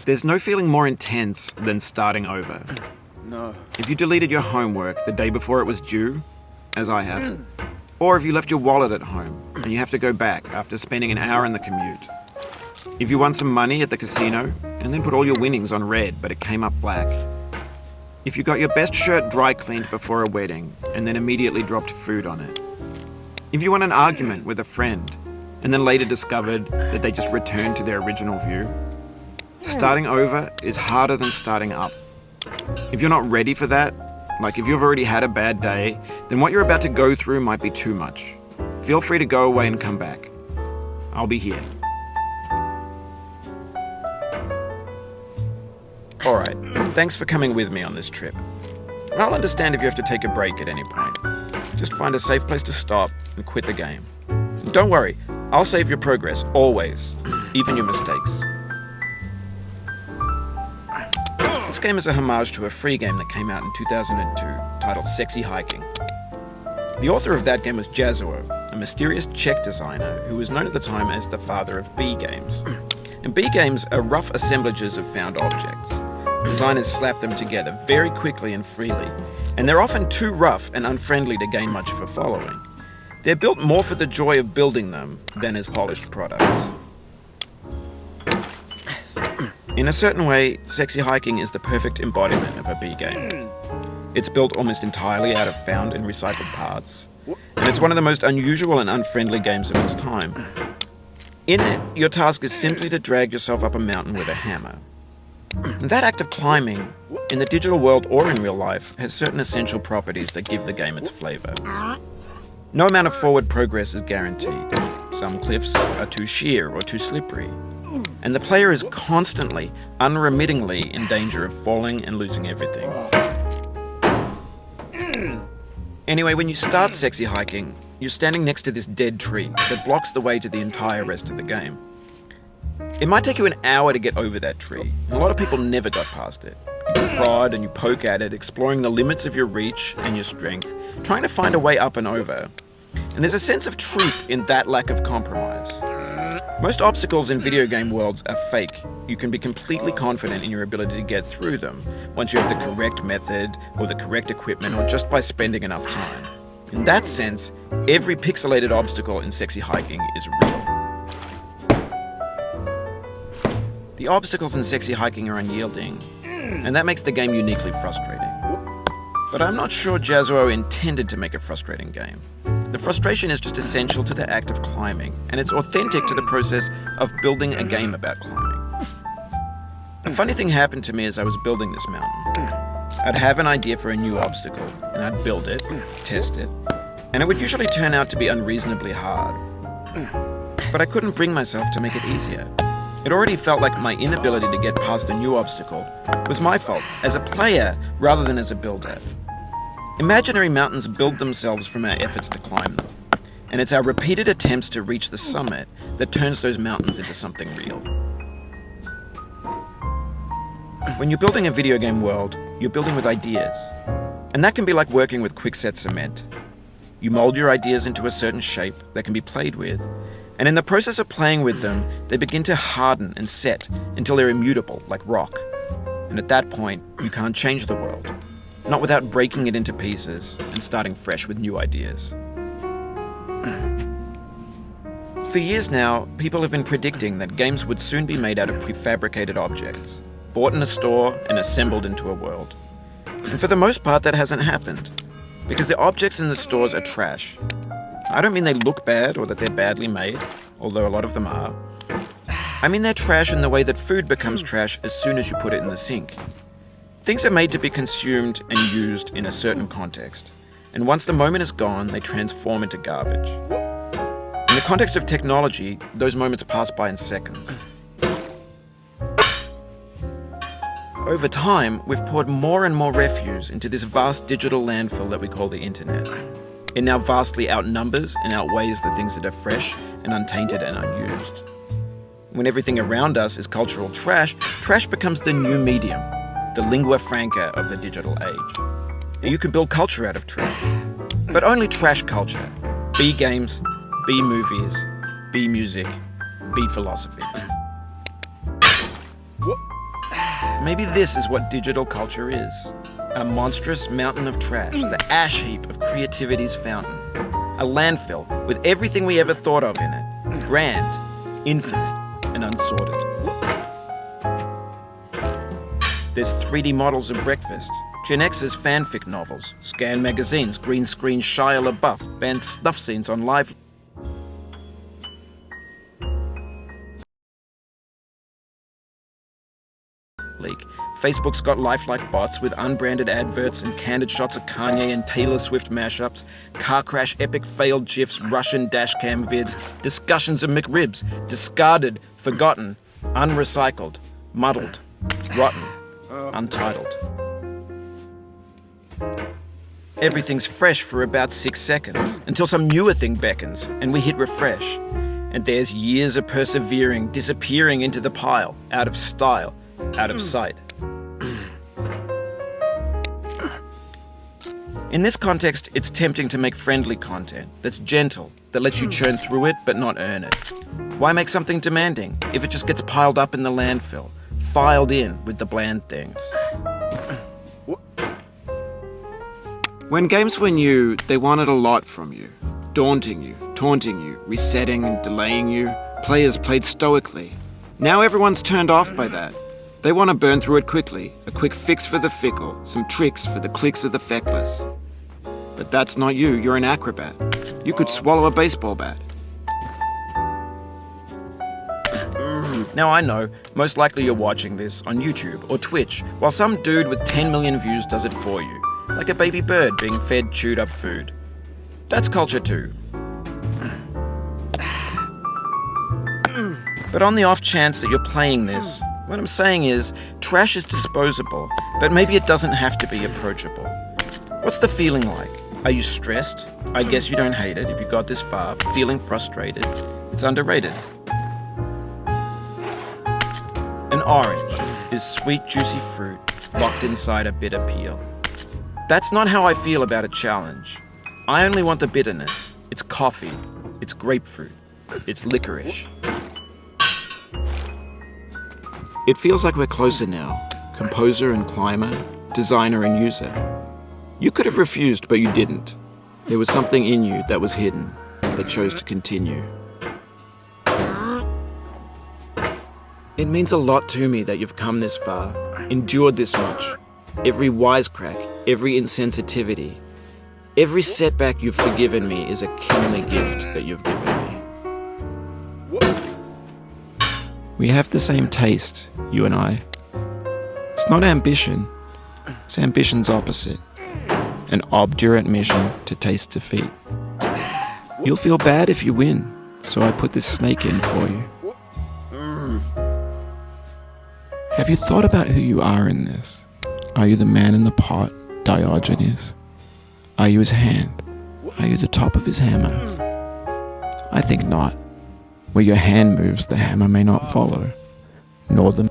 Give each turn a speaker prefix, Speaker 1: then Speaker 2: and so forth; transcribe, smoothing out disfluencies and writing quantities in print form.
Speaker 1: There's no feeling more intense than starting over.
Speaker 2: No.
Speaker 1: If you deleted your homework the day before it was due, as I have, or if you left your wallet at home and you have to go back after spending an hour in the commute. If you won some money at the casino and then put all your winnings on red but it came up black. If you got your best shirt dry cleaned before a wedding and then immediately dropped food on it. If you won an argument with a friend and then later discovered that they just returned to their original view. Starting over is harder than starting up. If you're not ready for that, like if you've already had a bad day, then what you're about to go through might be too much. Feel free to go away and come back. I'll be here. Alright, thanks for coming with me on this trip. I'll understand if you have to take a break at any point. Just find a safe place to stop and quit the game. And don't worry, I'll save your progress, always, even your mistakes. This game is a homage to a free game that came out in 2002, titled Sexy Hiking. The author of that game was Jazzuo, a mysterious Czech designer who was known at the time as the father of B games. And B games are rough assemblages of found objects. Designers slap them together very quickly and freely, and they're often too rough and unfriendly to gain much of a following. They're built more for the joy of building them than as polished products. In a certain way, Sexy Hiking is the perfect embodiment of a B game. It's built almost entirely out of found and recycled parts, and it's one of the most unusual and unfriendly games of its time. In it, your task is simply to drag yourself up a mountain with a hammer. And that act of climbing, in the digital world or in real life, has certain essential properties that give the game its flavor. No amount of forward progress is guaranteed. Some cliffs are too sheer or too slippery. And the player is constantly, unremittingly in danger of falling and losing everything. Anyway, when you start Sexy Hiking, you're standing next to this dead tree that blocks the way to the entire rest of the game. It might take you an hour to get over that tree, and a lot of people never got past it. You prod and you poke at it, exploring the limits of your reach and your strength, trying to find a way up and over. And there's a sense of truth in that lack of compromise. Most obstacles in video game worlds are fake. You can be completely confident in your ability to get through them once you have the correct method or the correct equipment or just by spending enough time. In that sense, every pixelated obstacle in Sexy Hiking is real. The obstacles in Sexy Hiking are unyielding, and that makes the game uniquely frustrating. But I'm not sure Jazzuo intended to make a frustrating game. The frustration is just essential to the act of climbing, and it's authentic to the process of building a game about climbing. A funny thing happened to me as I was building this mountain. I'd have an idea for a new obstacle, and I'd build it, test it, and it would usually turn out to be unreasonably hard. But I couldn't bring myself to make it easier. It already felt like my inability to get past a new obstacle was my fault as a player rather than as a builder. Imaginary mountains build themselves from our efforts to climb them, and it's our repeated attempts to reach the summit that turns those mountains into something real. When you're building a video game world, you're building with ideas, and that can be like working with quickset cement. You mold your ideas into a certain shape that can be played with, and in the process of playing with them, they begin to harden and set until they're immutable, like rock. And at that point, you can't change the world. Not without breaking it into pieces and starting fresh with new ideas. For years now, people have been predicting that games would soon be made out of prefabricated objects, bought in a store and assembled into a world. And for the most part, that hasn't happened, because the objects in the stores are trash. I don't mean they look bad or that they're badly made, although a lot of them are. I mean they're trash in the way that food becomes trash as soon as you put it in the sink. Things are made to be consumed and used in a certain context, and once the moment is gone, they transform into garbage. In the context of technology, those moments pass by in seconds. Over time, we've poured more and more refuse into this vast digital landfill that we call the internet. It now vastly outnumbers and outweighs the things that are fresh and untainted and unused. When everything around us is cultural trash, trash becomes the new medium, the lingua franca of the digital age. You can build culture out of trash. But only trash culture. B games, B movies, B music, B philosophy. Maybe this is what digital culture is. A monstrous mountain of trash, the ash heap of creativity's fountain. A landfill with everything we ever thought of in it. Grand, infinite, and unsorted. There's 3D models of breakfast, Gen X's fanfic novels, scan magazines, green screen Shia LaBeouf, banned snuff scenes on live... Leak. Facebook's got lifelike bots with unbranded adverts and candid shots of Kanye and Taylor Swift mashups, car crash epic failed gifs, Russian dashcam vids, discussions of McRibs, discarded, forgotten, unrecycled, muddled, rotten, untitled. Everything's fresh for about 6 seconds, until some newer thing beckons, and we hit refresh. And there's years of persevering, disappearing into the pile, out of style, out of sight. In this context, it's tempting to make friendly content that's gentle, that lets you churn through it but not earn it. Why make something demanding if it just gets piled up in the landfill, filed in with the bland things? When games were new, they wanted a lot from you. Daunting you, taunting you, resetting and delaying you. Players played stoically. Now everyone's turned off by that. They want to burn through it quickly, a quick fix for the fickle, some tricks for the clicks of the feckless. But that's not you, you're an acrobat. You could swallow a baseball bat. Now I know, most likely you're watching this on YouTube or Twitch, while some dude with 10 million views does it for you, like a baby bird being fed chewed up food. That's culture too. But on the off chance that you're playing this, what I'm saying is, trash is disposable, but maybe it doesn't have to be approachable. What's the feeling like? Are you stressed? I guess you don't hate it if you got this far. Feeling frustrated? It's underrated. An orange is sweet, juicy fruit locked inside a bitter peel. That's not how I feel about a challenge. I only want the bitterness. It's coffee. It's grapefruit. It's licorice. It feels like we're closer now, composer and climber, designer and user. You could have refused, but you didn't. There was something in you that was hidden, that chose to continue. It means a lot to me that you've come this far, endured this much. Every wisecrack, every insensitivity, every setback you've forgiven me is a kingly gift that you've given me. We have the same taste, you and I. It's not ambition. It's ambition's opposite. An obdurate mission to taste defeat. You'll feel bad if you win, so I put this snake in for you. Have you thought about who you are in this? Are you the man in the pot, Diogenes? Are you his hand? Are you the top of his hammer? I think not. Where your hand moves, the hammer may not follow, nor the